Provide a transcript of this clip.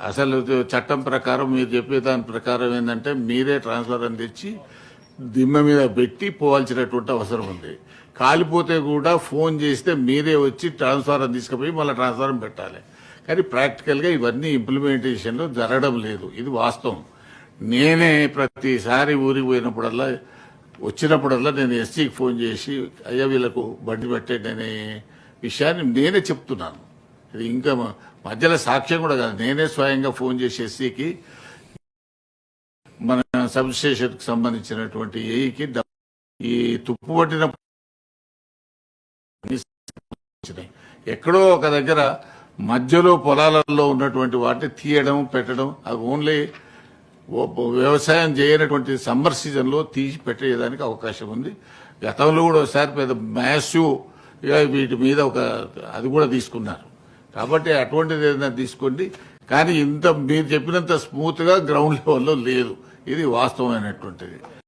అసలు చట్టం ప్రకారం మీరు చెప్పే దాని ప్రకారం ఏంటంటే మీరే ట్రాన్స్ఫర్ అని తెచ్చి దిమ్మ మీద పెట్టి పోవాల్సినటువంటి అవసరం ఉంది. కాలిపోతే కూడా ఫోన్ చేస్తే మీరే వచ్చి ట్రాన్స్ఫారం తీసుకుపోయి మళ్ళీ ట్రాన్స్ఫారం పెట్టాలి. కానీ ప్రాక్టికల్గా ఇవన్నీ ఇంప్లిమెంటేషన్లో జరగడం లేదు. ఇది వాస్తవం. నేనే ప్రతిసారి ఊరికి పోయినప్పుడల్లా వచ్చినప్పుడల్లా నేను ఎస్సీకి ఫోన్ చేసి అయ్యా వీళ్ళకు బండి పెట్టండి అనే విషయాన్ని నేనే చెప్తున్నాను. ఇది ఇంకా మధ్యలో సాక్ష్యం కూడా కాదు. నేనే స్వయంగా ఫోన్ చేసి ఎస్సీకి మన సబ్ స్టేషన్కి సంబంధించినటువంటి ఏఈకి ఈ తుప్పు పట్టిన ఎక్కడో ఒక దగ్గర మధ్యలో పొలాలలో ఉన్నటువంటి వాటిని తీయడం పెట్టడం అది ఓన్లీ వ్యవసాయం చేయనటువంటి సమ్మర్ సీజన్లో తీసి పెట్టేయడానికి అవకాశం ఉంది. గతంలో కూడా ఒకసారి పెద్ద మ్యాసివ్ వీటి మీద అది కూడా తీసుకున్నారు. కాబట్టి అటువంటిది ఏదైనా తీసుకోండి. కానీ ఇంత మీరు చెప్పినంత స్మూత్ గా గ్రౌండ్ లెవెల్లో లేదు. ఇది వాస్తవమైనటువంటిది.